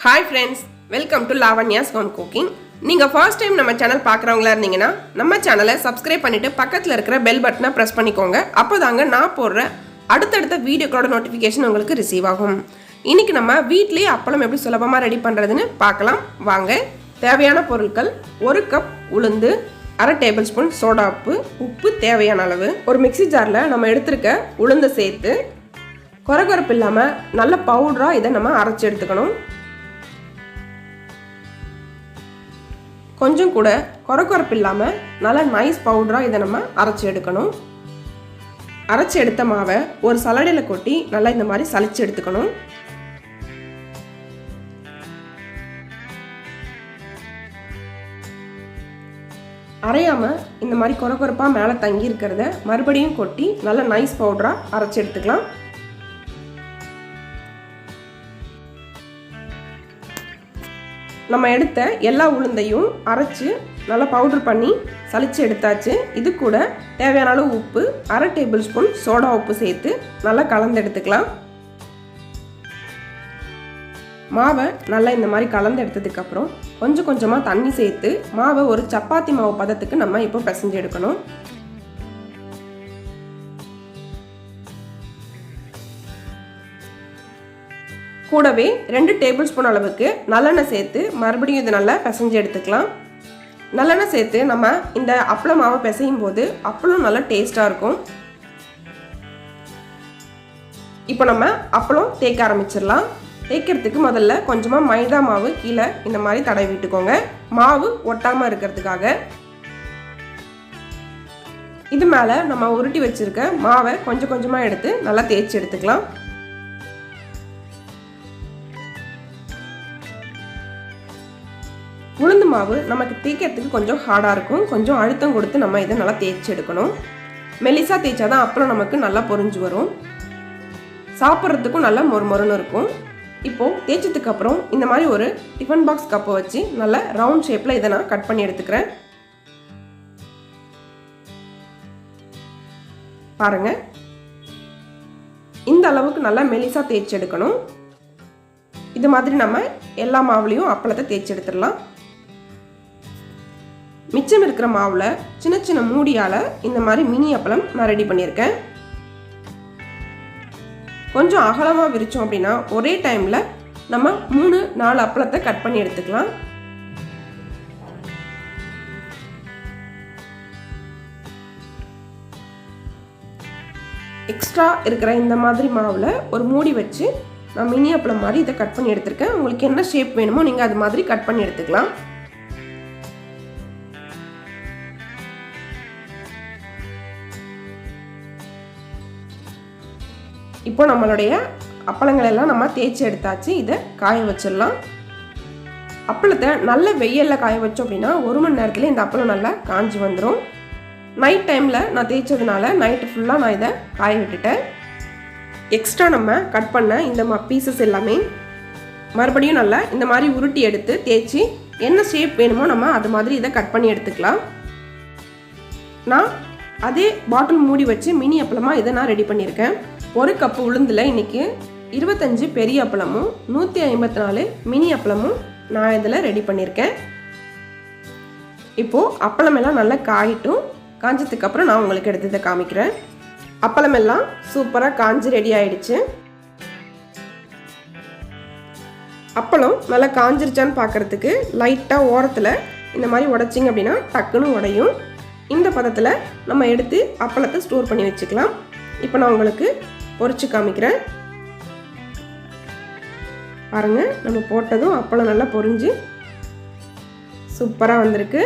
Hi friends, welcome to Lavanya's Home Cooking. நீங்கள் first time நம்ம channel பார்க்குறவங்களா இருந்தீங்கன்னா நம்ம சேனலை சப்ஸ்கிரைப் பண்ணிட்டு பக்கத்தில் இருக்கிற பெல் பட்டனை ப்ரெஸ் பண்ணிக்கோங்க. அப்போதாங்க நான் போடுற அடுத்தடுத்த வீடியோக்களோட நோட்டிஃபிகேஷன் உங்களுக்கு ரிசீவ் ஆகும். இன்னைக்கு நம்ம வீட்லயே அப்பளம் எப்படி சுலபமாக ரெடி பண்ணுறதுன்னு பார்க்கலாம் வாங்க. தேவையான பொருட்கள்: 1 கப் உளுந்து, 1/2 டேபிள் ஸ்பூன் சோடா உப்பு தேவையான அளவு. ஒரு மிக்ஸி ஜாரில் நம்ம எடுத்துருக்க உளுந்தை சேர்த்து கொரகொரப்பு இல்லாமல் நல்ல பவுடராக இதை நம்ம அரைச்சி எடுத்துக்கணும். கொஞ்சம் கூட கொரகொரப்பு இல்லாமல் நல்ல நைஸ் பவுடராக இதை நம்ம அரைச்சி எடுக்கணும். அரைச்சி எடுத்த மாவை ஒரு சலடையில் கொட்டி நல்லா இந்த மாதிரி சலிச்சு எடுத்துக்கணும். அரையாமல் இந்த மாதிரி கொரகொரப்பாக மேலே தங்கி இருக்கிறத மறுபடியும் கொட்டி நல்ல நைஸ் பவுடராக அரைச்சி எடுத்துக்கலாம். நம்ம எடுத்த எல்லா உளுந்தையும் அரைச்சி நல்லா பவுடர் பண்ணி சலிச்சு எடுத்தாச்சு. இது கூட தேவையான அளவு உப்பு, 1/2 டேபிள் ஸ்பூன் சோடா உப்பு சேர்த்து நல்லா கலந்து எடுத்துக்கலாம். மாவை நல்லா இந்த மாதிரி கலந்து எடுத்ததுக்கப்புறம் கொஞ்சம் கொஞ்சமாக தண்ணி சேர்த்து மாவை ஒரு சப்பாத்தி மாவு பதத்துக்கு நம்ம இப்போ பிசைஞ்சு எடுக்கணும். கூடவே 2 டேபிள் ஸ்பூன் அளவுக்கு நல்லெண்ணெய் சேர்த்து மறுபடியும் இது நல்லா பிசைஞ்சு எடுத்துக்கலாம். நல்லெண்ணெய் சேர்த்து நம்ம இந்த அப்பளம் மாவை பிசையும் போது அப்பளம் நல்லா டேஸ்ட்டாக இருக்கும். இப்போ நம்ம அப்பளம் தேய்க்க ஆரம்பிச்சிடலாம். தேய்க்கிறதுக்கு முதல்ல கொஞ்சமாக மைதா மாவு கீழே இந்த மாதிரி தடவி விட்டுக்கோங்க, மாவு ஒட்டாமல் இருக்கிறதுக்காக. இது மேலே நம்ம உருட்டி வச்சிருக்க மாவை கொஞ்சம் கொஞ்சமாக எடுத்து நல்லா தேய்ச்சி எடுத்துக்கலாம். உளுந்து மாவு நமக்கு தேய்க்கிறதுக்கு கொஞ்சம் ஹார்டாக இருக்கும். கொஞ்சம் அழுத்தம் கொடுத்து நம்ம இதை நல்லா தேய்ச்சி எடுக்கணும். மெலிசாக தேய்ச்சாதான் அப்புறம் நமக்கு நல்லா பொரிஞ்சு வரும், சாப்பிட்றதுக்கும் நல்லா மொறுமொறுன்னு இருக்கும். இப்போது தேய்ச்சதுக்கு அப்புறம் இந்த மாதிரி ஒரு டிஃபன் பாக்ஸ் கப்பை வச்சு நல்லா ரவுண்ட் ஷேப்பில் இதை நான் கட் பண்ணி எடுத்துக்கிறேன். பாருங்க, இந்த அளவுக்கு நல்லா மெலிசாக தேய்ச்சி எடுக்கணும். இது மாதிரி நம்ம எல்லா மாவுலையும் அப்பளத்தை தேய்ச்சி எடுத்துடலாம். மிச்சம் இருக்கிற மாவில் சின்ன சின்ன மூடியால் இந்த மாதிரி மினி அப்பளம் நான் ரெடி பண்ணியிருக்கேன். கொஞ்சம் அகலமாக விரிச்சோம் அப்படின்னா ஒரே டைமில் நம்ம 3-4 அப்பளத்தை கட் பண்ணி எடுத்துக்கலாம். எக்ஸ்ட்ரா இருக்கிற இந்த மாதிரி மாவில் ஒரு மூடி வச்சு நான் மினி அப்பளம் மாதிரி இதை கட் பண்ணி எடுத்திருக்கேன். உங்களுக்கு என்ன ஷேப் வேணுமோ நீங்கள் அது மாதிரி கட் பண்ணி எடுத்துக்கலாம். இப்போ நம்மளுடைய அப்பளங்கள் எல்லாம் நம்ம தேய்ச்சி எடுத்தாச்சு. இதை காய வச்சிடலாம். அப்பளத்தை நல்ல வெயிலில் காய வச்சோம் அப்படின்னா 1 மணி நேரத்தில் இந்த அப்பளம் நல்லா காஞ்சி வந்துடும். நைட் டைமில் நான் தேய்ச்சதுனால நைட்டு ஃபுல்லாக நான் இதை காய விட்டுட்டேன். எக்ஸ்ட்ரா நம்ம கட் பண்ண இந்த பீசஸ் எல்லாமே மறுபடியும் நல்லா இந்த மாதிரி உருட்டி எடுத்து தேய்ச்சி என்ன ஷேப் வேணுமோ நம்ம அது மாதிரி இதை கட் பண்ணி எடுத்துக்கலாம். நான் அதே பாட்டில் மூடி வச்சு மினி அப்பளமாக இதை நான் ரெடி பண்ணியிருக்கேன். 1 கப்பு உளுந்தில் இன்றைக்கி 25 பெரிய அப்பளமும் 154 மினி அப்பளமும் நான் இதில் ரெடி பண்ணியிருக்கேன். இப்போது அப்பளம் எல்லாம் நல்லா காயிட்டும். காஞ்சதுக்கப்புறம் நான் உங்களுக்கு எடுத்து இதை காமிக்கிறேன். அப்பளம் எல்லாம் சூப்பராக காஞ்சி ரெடி ஆயிடுச்சு. அப்பளம் நல்லா காஞ்சிருச்சான்னு பார்க்குறதுக்கு லைட்டாக ஓரத்தில் இந்த மாதிரி உடைச்சிங்க அப்படின்னா டக்குன்னு உடையும். இந்த பதத்தில் நம்ம எடுத்து அப்பளத்தை ஸ்டோர் பண்ணி வச்சுக்கலாம். இப்போ நான் உங்களுக்கு பொரிச்சு காமிக்கிறேன். பாருங்கள், நம்ம போட்டதும் அப்பளம் நல்லா பொரிஞ்சு சூப்பராக வந்திருக்கு.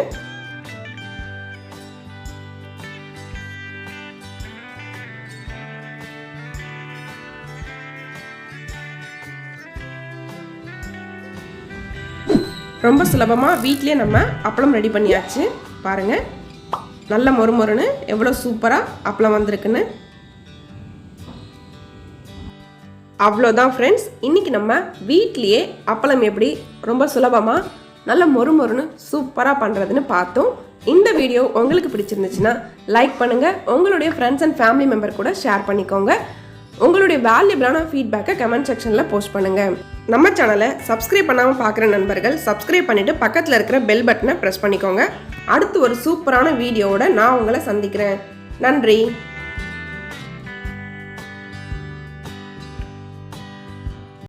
ரொம்ப சுலபமாக வீட்டிலே நம்ம அப்பளம் ரெடி பண்ணியாச்சு. பாருங்கள், நல்ல மொறுமொறுன்னு எவ்வளோ சூப்பராக அப்பளம் வந்திருக்குன்னு. அவ்வளோதான் ஃப்ரெண்ட்ஸ், இன்றைக்கி நம்ம வீட்லேயே அப்பளம் எப்படி ரொம்ப சுலபமாக நல்ல மொறுமொறுன்னு சூப்பராக பண்ணுறதுன்னு பார்த்தோம். இந்த வீடியோ உங்களுக்கு பிடிச்சிருந்துச்சுன்னா லைக் பண்ணுங்கள், உங்களுடைய ஃப்ரெண்ட்ஸ் அண்ட் ஃபேமிலி மெம்பர் கூட ஷேர் பண்ணிக்கோங்க. உங்களுடைய வேல்யூபிளான ஃபீட்பேக்கை கமெண்ட் செக்ஷனில் போஸ்ட் பண்ணுங்கள். நம்ம சேனலை சப்ஸ்கிரைப் பண்ணாமல் பார்க்குற நண்பர்கள் சப்ஸ்கிரைப் பண்ணிவிட்டு பக்கத்தில் இருக்கிற பெல் பட்டனை ப்ரெஸ் பண்ணிக்கோங்க. அடுத்து ஒரு சூப்பரான வீடியோவோட நான் உங்களை சந்திக்கிறேன். நன்றி.